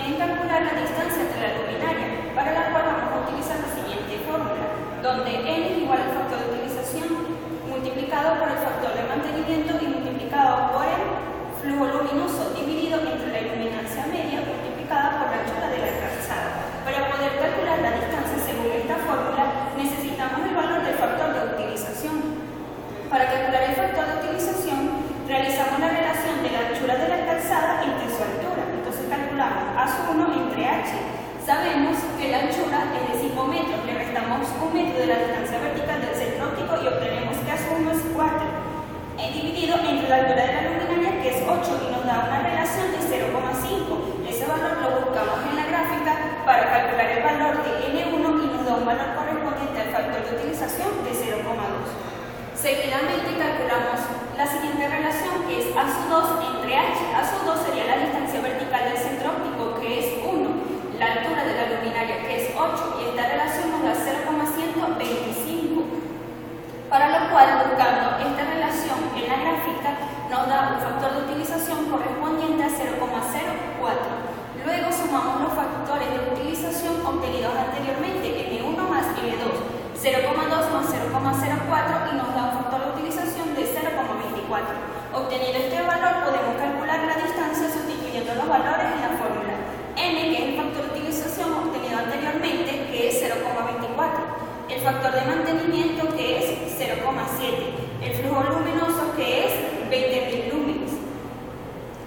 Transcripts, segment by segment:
piden calcular la distancia entre la luminaria, para la cual vamos a utilizar la siguiente fórmula, donde n es igual al factor de utilización multiplicado por el factor de mantenimiento y multiplicado por el flujo luminoso dividido entre la iluminancia media multiplicada por la anchura de la calzada. Para poder calcular la distancia según esta fórmula necesitamos el valor del factor de utilización. Para calcular el factor de utilización realizamos la relación de la anchura de la calzada entre su altura. Entonces calculamos A1 entre H. Sabemos que la anchura es de 5 metros, le restamos 1 metro de la distancia vertical del centro óptico y obtenemos que A1 es 4, dividido entre la altura de la luminaria, que es 8, y nos da una relación de 0,5. Ese valor lo buscamos en la gráfica para calcular el valor de N1 y nos da un valor correspondiente al factor de utilización de 0,2. Seguidamente calculamos la siguiente relación, que es A2 entre H. A2 sería la distancia vertical del centro óptico, que es 1, la altura de la luminaria, que es 8, y esta relación nos da 0,125. Para lo cual, buscando esta relación en la gráfica, nos da un factor de utilización correspondiente a 0,04. Luego sumamos los factores de utilización obtenidos anteriormente, N1 más N2, 0,2 más 0,04, y nos da un factor de utilización de 0,24. Obteniendo este valor, podemos calcular la distancia sustituyendo los valores en la fórmula. N, que es el factor de utilización obtenido anteriormente, que es 0,24. El factor de mantenimiento, que es 0,7. El flujo luminoso, que es 20.000 lúmenes.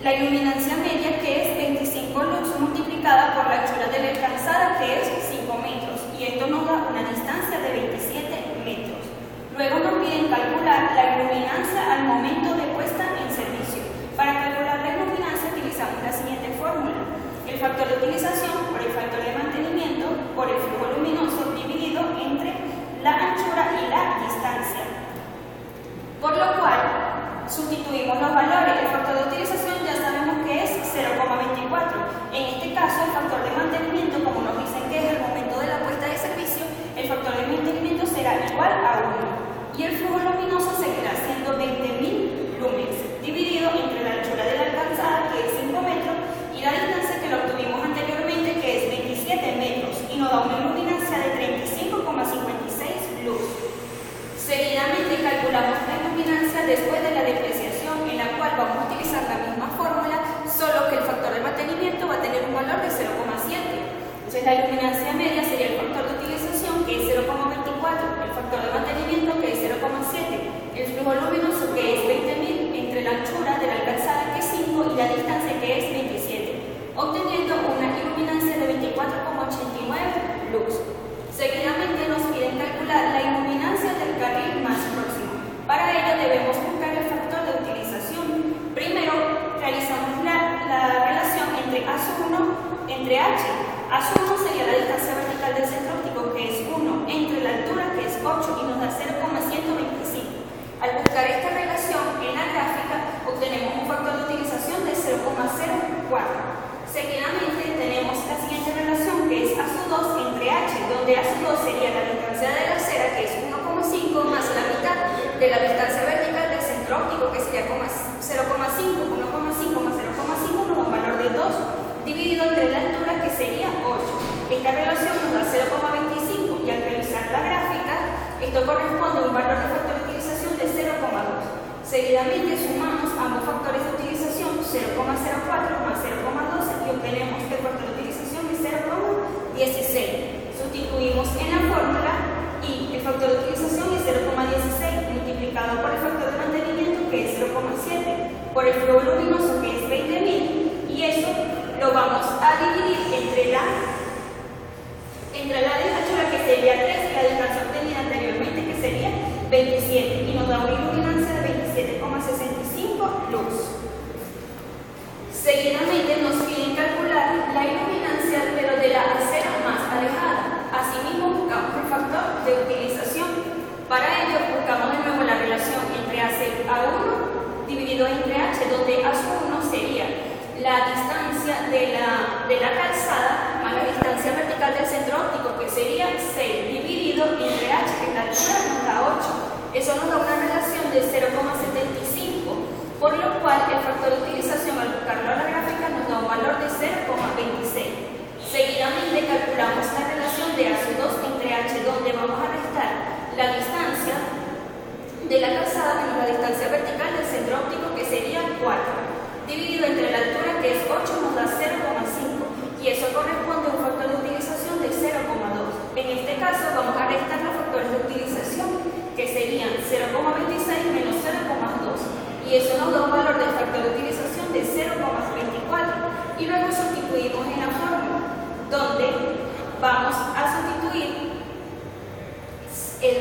La iluminancia media, que es 25 lux multiplicada por la anchura de la calzada, que es 5 metros. Y esto nos da una distancia de 27 metros. Luego nos piden calcular la iluminancia al momento de puesta en servicio. Para calcular la iluminancia utilizamos la siguiente fórmula. El factor de utilización por el factor de mantenimiento por el flujo luminoso dividido entre la anchura y la distancia. Por lo cual, sustituimos los valores. El factor de utilización ya sabemos que es 0,24. En este caso, el factor de mantenimiento, como nos dicen que es el momento de la puesta de servicio, el factor de mantenimiento será igual a 1. Y el flujo luminoso seguirá siendo 20.000 lúmenes, dividido entre la anchura de la calzada, que es 5 metros, y la distancia que lo obtuvimos anteriormente, que es 27 metros, y nos da una iluminancia de 35,56 lux. Seguidamente calculamos la iluminancia después de la depreciación, en la cual vamos a utilizar la misma fórmula, solo que el factor de mantenimiento va a tener un valor de 0,7. Entonces la iluminancia media sería el factor de utilización, que es 0,24, el factor de mantenimiento, que es 0,7, el flujo luminoso, que es 20.000, entre la anchura de la calzada, que es 5, y la distancia, que es 27, obteniendo una iluminancia de 24,89 lux. Seguidamente nos piden calcular la iluminancia del carril más próximo. Para ello debemos buscar el factor de utilización. Primero realizamos la relación entre A1 entre H. A1 sería la distancia vertical del centro óptico, que es 1, entre la altura, que es 8, y nos da 0,125. Al buscar esta relación en la gráfica, obtenemos un factor de utilización de 0,04. Seguidamente tenemos la siguiente relación, que es A2 entre H, donde A2 sería la distancia de la cera, que es 1,5, más la mitad de la distancia vertical del centro óptico, que sería 0,5. 1,5 más 0,5 nos da un valor de 2, dividido entre la altura, que sería 8. Esta relación nos da 0,25, y al realizar la gráfica, esto corresponde a un valor de factor de utilización de 0,2. Seguidamente sumamos ambos factores de utilización, 0,04 más 0,12, y obtenemos que el factor de utilización es 0,16. Sustituimos en la fórmula y el factor de utilización es 0,16 multiplicado por el factor de mantenimiento, que es 0,7, por el flujo luminoso, que es 20.000, y eso lo vamos a dividir entre la anchura, que sería 3, y la distancia obtenida anteriormente, que sería 27, y nos da una iluminancia de 27,65 lux. Seguidamente nos piden calcular la iluminancia, pero de la acera más alejada. Asimismo, buscamos el factor de utilización. Para ello, buscamos de nuevo la relación entre A1 dividido entre H, donde A1 sería la distancia de la calzada más la distancia vertical del centro óptico, que sería 6, dividido entre H, que es la altura, nos da 8. Eso nos da una relación de 0,75, por lo cual el factor de utilización, al buscarlo a la gráfica, nos da un valor de 0,26.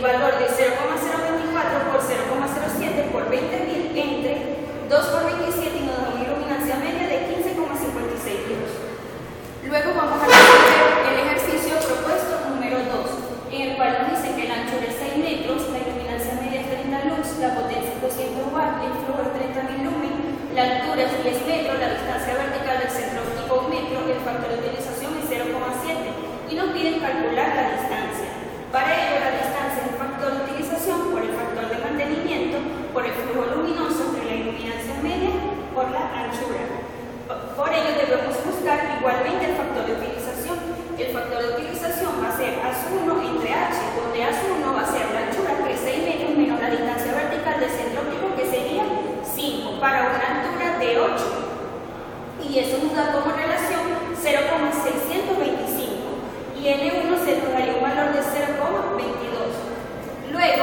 valor de 0,024 por 0,07 por 20.000 entre 2 por 27 y nos da una iluminancia media de 15,56 litros. Luego vamos a resolver el ejercicio propuesto número 2, en el cual nos dice que la anchura es 6 metros, la iluminancia media es 30 lux, la potencia es 200 watts, el flujo es 30.000 lumen, la altura es 10 metros, la distancia vertical del centro óptico 1 metro, el factor de utilización es 0,7 y nos piden calcular la distancia. Para ello, la distancia es el factor de utilización por el factor de mantenimiento, por el flujo luminoso, por la iluminancia media, por la anchura. Por ello, debemos buscar igualmente el factor de utilización. El factor de utilización va a ser A1 entre H, donde A1 va a ser la anchura, que es 6 metros, menos la distancia vertical del centro óptico, que sería 5, para una altura de 8. Y eso nos da como relación 0,625. Y N1 se nos daría un valor de 0,22. Luego,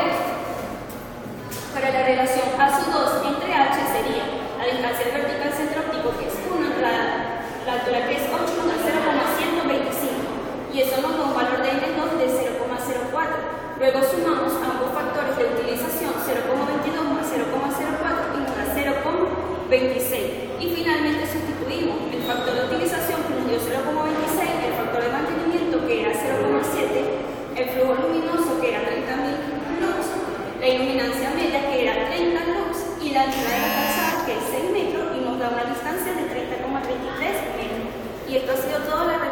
para la relación A2 entre H sería la distancia vertical centro óptico, que es 1, la altura que es 8, nos da 0,125. Y eso nos da un valor de N2 de 0,04. Luego sumamos ambos factores de utilización, 0,22 más 0,04, y nos da 0,26. Y finalmente sustituimos el factor de utilización, que nos dio 0,26, el factor de mantenimiento, que era 0,7, el flujo luminoso, que era 30.000 lux, la iluminancia media, que era 30 lux, y la altura de la calzada, que es 6 metros, y nos da una distancia de 30,33 metros. Y esto ha sido todo la